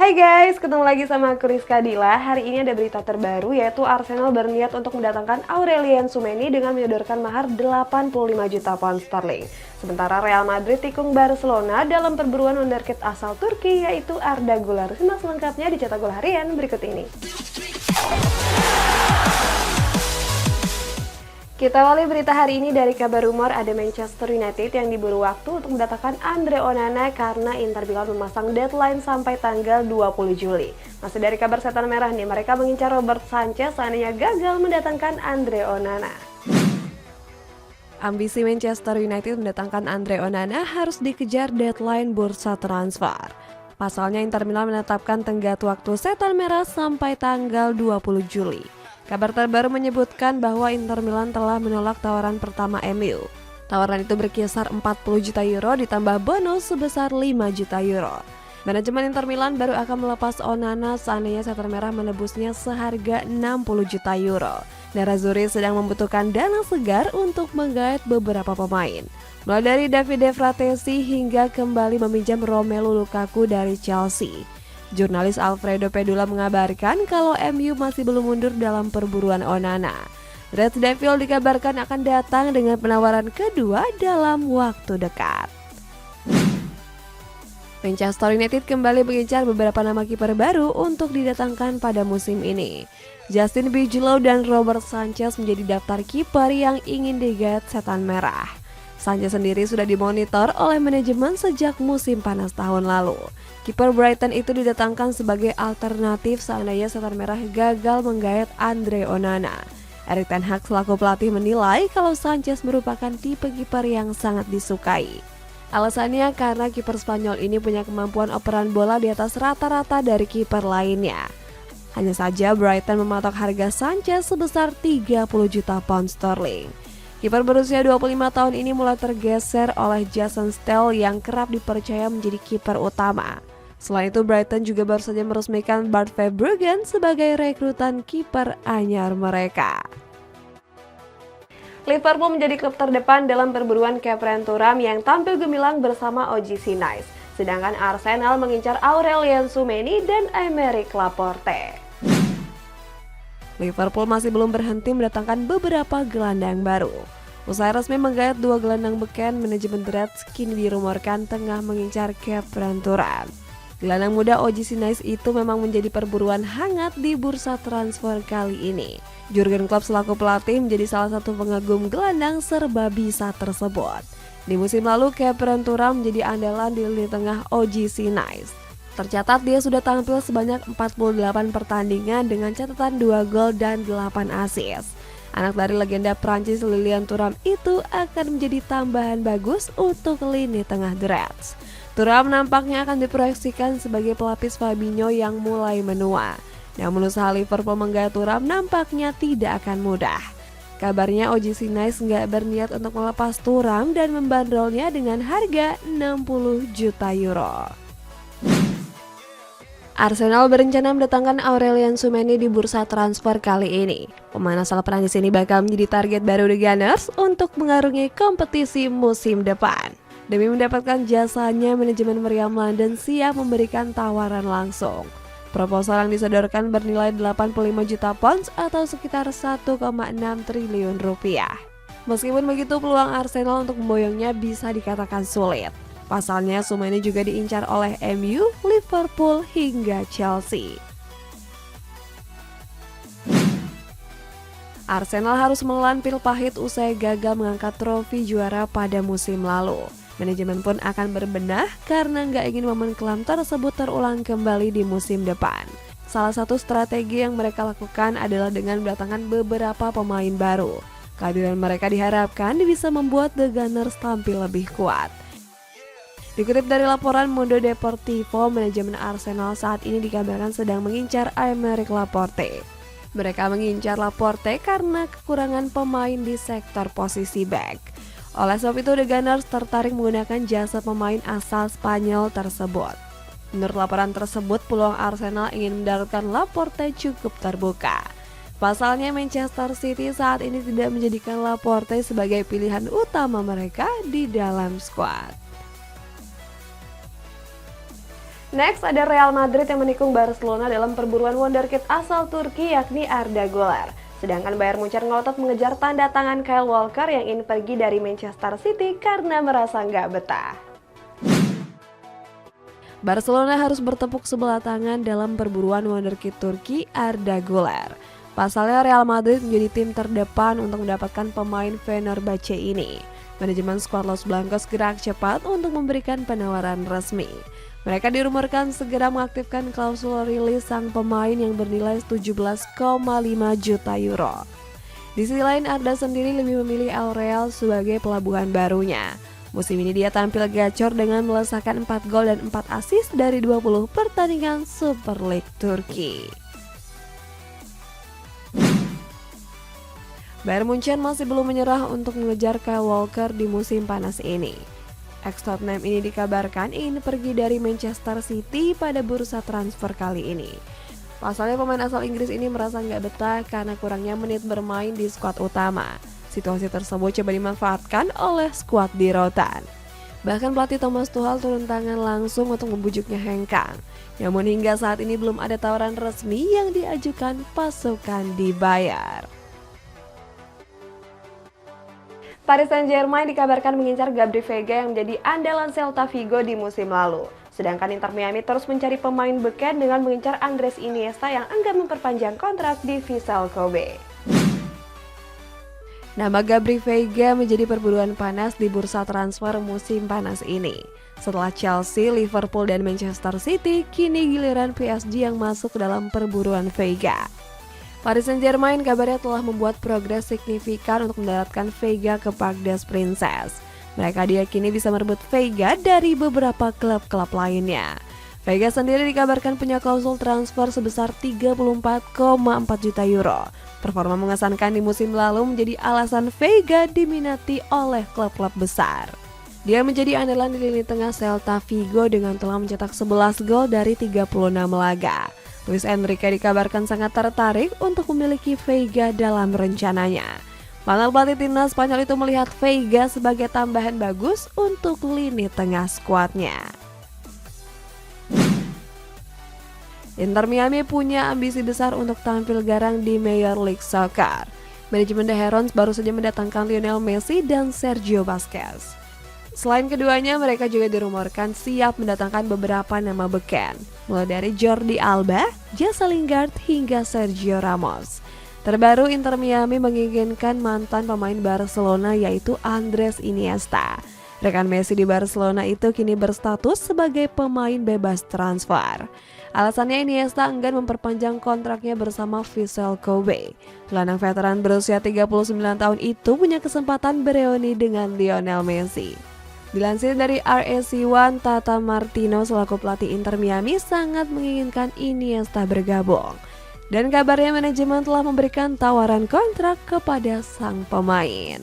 Hai guys, ketemu lagi sama aku Rizka Dila. Hari ini ada berita terbaru yaitu Arsenal berniat untuk mendatangkan Aurelien Tchouameni dengan menyodorkan mahar 85 juta pound sterling. Sementara Real Madrid tikung Barcelona dalam perburuan wonderkid asal Turki yaitu Arda Güler. Simak selengkapnya di Cetak Gol Harian berikut ini. Kita awali berita hari ini dari kabar rumor ada Manchester United yang diburu waktu untuk mendatangkan Andre Onana karena Inter Milan memasang deadline sampai tanggal 20 Juli. Masih dari kabar setan merah nih, mereka mengincar Robert Sanchez seandainya gagal mendatangkan Andre Onana. Ambisi Manchester United mendatangkan Andre Onana harus dikejar deadline bursa transfer. Pasalnya Inter Milan menetapkan tenggat waktu setan merah sampai tanggal 20 Juli. Kabar terbaru menyebutkan bahwa Inter Milan telah menolak tawaran pertama MU. Tawaran itu berkisar 40 juta euro ditambah bonus sebesar 5 juta euro. Manajemen Inter Milan baru akan melepas Onana seandainya setan merah menebusnya seharga 60 juta euro. Nerazzurri sedang membutuhkan dana segar untuk menggait beberapa pemain. Mulai dari Davide Fratesi hingga kembali meminjam Romelu Lukaku dari Chelsea. Jurnalis Alfredo Pedula mengabarkan kalau MU masih belum mundur dalam perburuan Onana. Red Devil dikabarkan akan datang dengan penawaran kedua dalam waktu dekat. Manchester United kembali mengincar beberapa nama kiper baru untuk didatangkan pada musim ini. Justin Bijlow dan Robert Sanchez menjadi daftar kiper yang ingin digait setan merah. Sanchez sendiri sudah dimonitor oleh manajemen sejak musim panas tahun lalu. Kiper Brighton itu didatangkan sebagai alternatif seandainya setan merah gagal menggait Andre Onana. Erik ten Hag selaku pelatih menilai kalau Sanchez merupakan tipe kiper yang sangat disukai. Alasannya karena kiper Spanyol ini punya kemampuan operan bola di atas rata-rata dari kiper lainnya. Hanya saja Brighton mematok harga Sanchez sebesar 30 juta pound sterling. Kiper berusia 25 tahun ini mulai tergeser oleh Jason Stell yang kerap dipercaya menjadi kiper utama. Selain itu, Brighton juga baru saja meresmikan Bart Verbruggen sebagai rekrutan kiper anyar mereka. Liverpool menjadi klub terdepan dalam perburuan Kieran Thuram yang tampil gemilang bersama OGC Nice. Sedangkan Arsenal mengincar Aurelien Tchouameni dan Aymeric Laporte. Liverpool masih belum berhenti mendatangkan beberapa gelandang baru. Usai resmi menggait dua gelandang beken, manajemen The Reds kini dirumorkan tengah mengincar Kieran Thuram. Gelandang muda OGC Nice itu memang menjadi perburuan hangat di bursa transfer kali ini. Jurgen Klopp selaku pelatih menjadi salah satu pengagum gelandang serba bisa tersebut. Di musim lalu, Kieran Thuram menjadi andalan di lini tengah OGC Nice. Tercatat dia sudah tampil sebanyak 48 pertandingan dengan catatan 2 gol dan 8 assist. Anak dari legenda Prancis Lilian Thuram itu akan menjadi tambahan bagus untuk lini tengah The Reds. Thuram nampaknya akan diproyeksikan sebagai pelapis Fabinho yang mulai menua. Namun usaha Liverpool menggait Thuram nampaknya tidak akan mudah. Kabarnya OGC Nice nggak berniat untuk melepas Thuram dan membandrolnya dengan harga 60 juta euro. Arsenal berencana mendatangkan Aurelien Tchouameni di bursa transfer kali ini. Pemain asal Prancis ini bakal menjadi target baru The Gunners untuk mengarungi kompetisi musim depan. Demi mendapatkan jasanya, manajemen Meriam London siap memberikan tawaran langsung. Proposal yang disodorkan bernilai 85 juta pounds atau sekitar 1,6 triliun rupiah. Meskipun begitu, peluang Arsenal untuk memboyongnya bisa dikatakan sulit. Pasalnya, Tchouameni juga diincar oleh MU, Liverpool, hingga Chelsea. Arsenal harus menelan pil pahit usai gagal mengangkat trofi juara pada musim lalu. Manajemen pun akan berbenah karena nggak ingin momen kelam tersebut terulang kembali di musim depan. Salah satu strategi yang mereka lakukan adalah dengan mendatangkan beberapa pemain baru. Kehadiran mereka diharapkan bisa membuat The Gunners tampil lebih kuat. Dikutip dari laporan Mundo Deportivo, manajemen Arsenal saat ini dikabarkan sedang mengincar Aymeric Laporte. Mereka mengincar Laporte karena kekurangan pemain di sektor posisi back. Oleh sebab itu, The Gunners tertarik menggunakan jasa pemain asal Spanyol tersebut. Menurut laporan tersebut, peluang Arsenal ingin mendaratkan Laporte cukup terbuka. Pasalnya, Manchester City saat ini tidak menjadikan Laporte sebagai pilihan utama mereka di dalam skuad. Next ada Real Madrid yang menikung Barcelona dalam perburuan wonderkid asal Turki yakni Arda Güler. Sedangkan Bayern Munchen ngotot mengejar tanda tangan Kyle Walker yang ingin pergi dari Manchester City karena merasa nggak betah. Barcelona harus bertepuk sebelah tangan dalam perburuan wonderkid Turki Arda Güler. Pasalnya Real Madrid menjadi tim terdepan untuk mendapatkan pemain Fenerbahce ini. Manajemen skuad Los Blancos gerak cepat untuk memberikan penawaran resmi. Mereka dirumorkan segera mengaktifkan klausul rilis sang pemain yang bernilai 17,5 juta euro. Di sisi lain, Arda sendiri lebih memilih Al Real sebagai pelabuhan barunya. Musim ini dia tampil gacor dengan melesakkan 4 gol dan 4 assist dari 20 pertandingan Super League Turki. Bayern Munchen masih belum menyerah untuk mengejar Kyle Walker di musim panas ini. Ex-Tottenham ini dikabarkan ingin pergi dari Manchester City pada bursa transfer kali ini. Pasalnya pemain asal Inggris ini merasa nggak betah karena kurangnya menit bermain di skuad utama. Situasi tersebut coba dimanfaatkan oleh skuad di Rotan. Bahkan pelatih Thomas Tuchel turun tangan langsung untuk membujuknya hengkang. Namun hingga saat ini belum ada tawaran resmi yang diajukan pasukan di Bayern. Paris Saint-Germain dikabarkan mengincar Gabri Veiga yang menjadi andalan Celta Vigo di musim lalu. Sedangkan Inter Miami terus mencari pemain beken dengan mengincar Andres Iniesta yang enggan memperpanjang kontrak di Vissel Kobe. Nama Gabri Veiga menjadi perburuan panas di bursa transfer musim panas ini. Setelah Chelsea, Liverpool, dan Manchester City, kini giliran PSG yang masuk dalam perburuan Veiga. Paris Saint-Germain kabarnya telah membuat progres signifikan untuk mendaratkan Veiga ke Parc des Princes. Mereka diyakini bisa merebut Veiga dari beberapa klub-klub lainnya. Veiga sendiri dikabarkan punya klausul transfer sebesar 34,4 juta euro. Performa mengesankan di musim lalu menjadi alasan Veiga diminati oleh klub-klub besar. Dia menjadi andalan di lini tengah Celta Vigo dengan telah mencetak 11 gol dari 36 laga. Luis Enrique dikabarkan sangat tertarik untuk memiliki Veiga dalam rencananya. Mantan pelatih timnas Spanyol itu melihat Veiga sebagai tambahan bagus untuk lini tengah skuadnya. Inter Miami punya ambisi besar untuk tampil garang di Major League Soccer. Manajemen The Herons baru saja mendatangkan Lionel Messi dan Sergio Busquets. Selain keduanya, mereka juga dirumorkan siap mendatangkan beberapa nama beken, mulai dari Jordi Alba, Jesse Lingard, hingga Sergio Ramos. Terbaru, Inter Miami menginginkan mantan pemain Barcelona yaitu Andres Iniesta. Rekan Messi di Barcelona itu kini berstatus sebagai pemain bebas transfer. Alasannya Iniesta enggan memperpanjang kontraknya bersama Vissel Kobe. Gelandang veteran berusia 39 tahun itu punya kesempatan bereuni dengan Lionel Messi. Dilansir dari RSC1, Tata Martino selaku pelatih Inter Miami sangat menginginkan Iniesta bergabung. Dan kabarnya manajemen telah memberikan tawaran kontrak kepada sang pemain.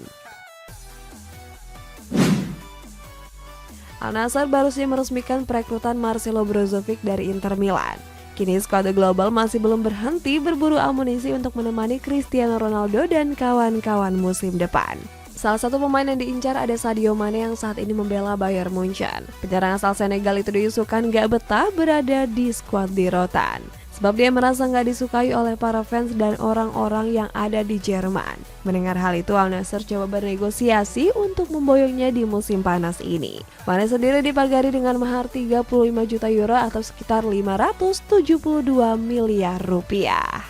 Al Nassr baru saja meresmikan perekrutan Marcelo Brozovic dari Inter Milan. Kini skuad global masih belum berhenti berburu amunisi untuk menemani Cristiano Ronaldo dan kawan-kawan musim depan. Salah satu pemain yang diincar ada Sadio Mane yang saat ini membela Bayern Munchen. Penyerang asal Senegal itu diisukan gak betah berada di skuad di Rotan. Sebab dia merasa gak disukai oleh para fans dan orang-orang yang ada di Jerman. Mendengar hal itu, Al Nassr coba bernegosiasi untuk memboyongnya di musim panas ini. Mane sendiri dipagari dengan mahar 35 juta euro atau sekitar 572 miliar rupiah.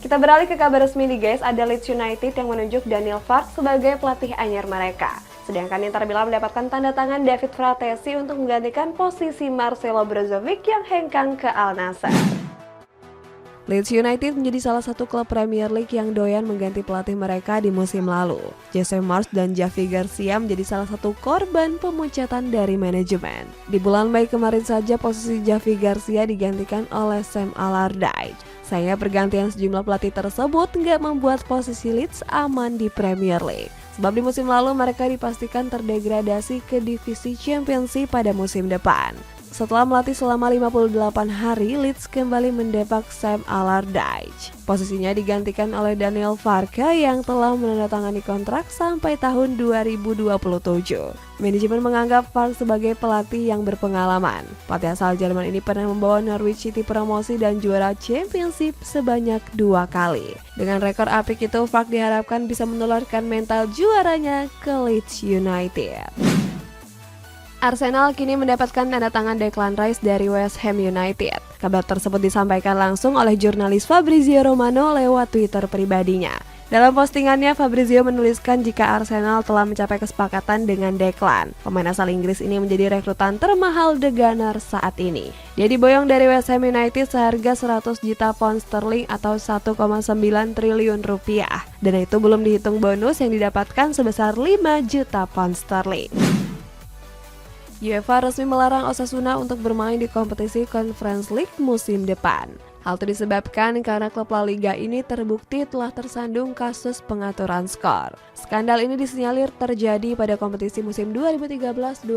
Kita beralih ke kabar resmi nih guys, ada Leeds United yang menunjuk Daniel Farke sebagai pelatih anyar mereka. Sedangkan Inter Milan mendapatkan tanda tangan David Fratesi untuk menggantikan posisi Marcelo Brozovic yang hengkang ke Al Nassr. Leeds United menjadi salah satu klub Premier League yang doyan mengganti pelatih mereka di musim lalu. Jose Marsch dan Javi Garcia menjadi salah satu korban pemecatan dari manajemen. Di bulan Mei kemarin saja posisi Javi Garcia digantikan oleh Sam Allardyce. Sayangnya pergantian sejumlah pelatih tersebut nggak membuat posisi Leeds aman di Premier League. Sebab di musim lalu mereka dipastikan terdegradasi ke divisi Championship pada musim depan. Setelah melatih selama 58 hari, Leeds kembali mendepak Sam Allardyce. Posisinya digantikan oleh Daniel Farke yang telah menandatangani kontrak sampai tahun 2027. Manajemen menganggap Farke sebagai pelatih yang berpengalaman. Pelatih asal Jerman ini pernah membawa Norwich City promosi dan juara Championship sebanyak 2 kali. Dengan rekor apik itu, Farke diharapkan bisa menularkan mental juaranya ke Leeds United. Arsenal kini mendapatkan tanda tangan Declan Rice dari West Ham United. Kabar tersebut disampaikan langsung oleh jurnalis Fabrizio Romano lewat Twitter pribadinya. Dalam postingannya, Fabrizio menuliskan jika Arsenal telah mencapai kesepakatan dengan Declan. Pemain asal Inggris ini menjadi rekrutan termahal The Gunners saat ini. Dia diboyong dari West Ham United seharga 100 juta pound sterling atau 1,9 triliun rupiah. Dan itu belum dihitung bonus yang didapatkan sebesar 5 juta pound sterling. UEFA resmi melarang Osasuna untuk bermain di kompetisi Conference League musim depan. Hal itu disebabkan karena klub La Liga ini terbukti telah tersandung kasus pengaturan skor. Skandal ini disinyalir terjadi pada kompetisi musim 2013-2014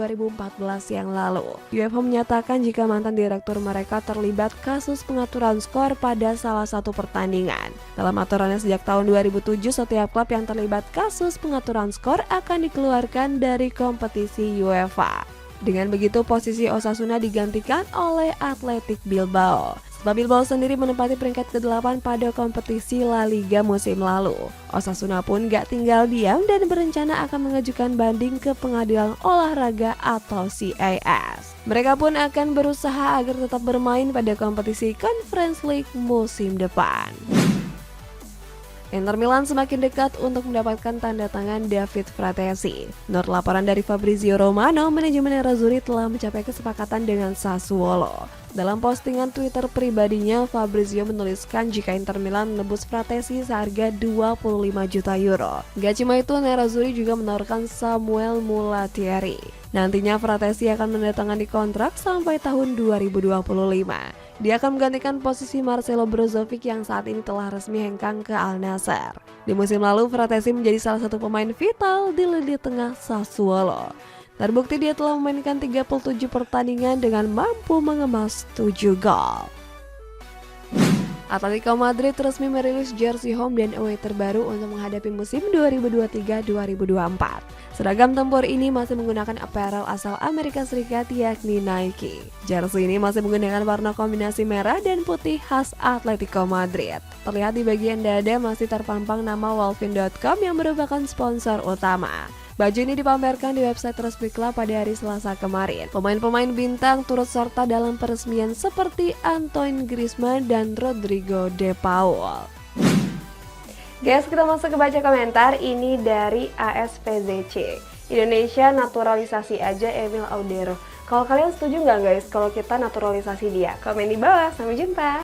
yang lalu. UEFA menyatakan jika mantan direktur mereka terlibat kasus pengaturan skor pada salah satu pertandingan. Dalam aturannya sejak tahun 2007, setiap klub yang terlibat kasus pengaturan skor akan dikeluarkan dari kompetisi UEFA. Dengan begitu, posisi Osasuna digantikan oleh Athletic Bilbao. Sebab Bilbao sendiri menempati peringkat ke-8 pada kompetisi La Liga musim lalu. Osasuna pun gak tinggal diam dan berencana akan mengajukan banding ke Pengadilan Olahraga atau CAS. Mereka pun akan berusaha agar tetap bermain pada kompetisi Conference League musim depan. Inter Milan semakin dekat untuk mendapatkan tanda tangan David Fratesi. Menurut laporan dari Fabrizio Romano, manajemen Nerazzurri telah mencapai kesepakatan dengan Sassuolo. Dalam postingan Twitter pribadinya, Fabrizio menuliskan jika Inter Milan menebus Fratesi seharga 25 juta euro. Gak cuma itu, Nerazzurri juga menawarkan Samuel Mulatieri. Nantinya Fratesi akan menandatangani kontrak sampai tahun 2025. Dia akan menggantikan posisi Marcelo Brozovic yang saat ini telah resmi hengkang ke Al Nassr. Di musim lalu, Fratesi menjadi salah satu pemain vital di lini tengah Sassuolo. Terbukti dia telah memainkan 37 pertandingan dengan mampu mengemas 7 gol. Atletico Madrid resmi merilis jersey home dan away terbaru untuk menghadapi musim 2023-2024. Seragam tempur ini masih menggunakan apparel asal Amerika Serikat yakni Nike. Jersey ini masih menggunakan warna kombinasi merah dan putih khas Atletico Madrid. Terlihat di bagian dada masih terpampang nama Walvin.com yang merupakan sponsor utama. Baju ini dipamerkan di website resmi klub pada hari Selasa kemarin. Pemain-pemain bintang turut serta dalam peresmian seperti Antoine Griezmann dan Rodrigo De Paul. Guys, kita masuk ke baca komentar. Ini dari ASPZC. Indonesia naturalisasi aja Emil Audero. Kalau kalian setuju nggak guys kalau kita naturalisasi dia? Komen di bawah. Sampai jumpa.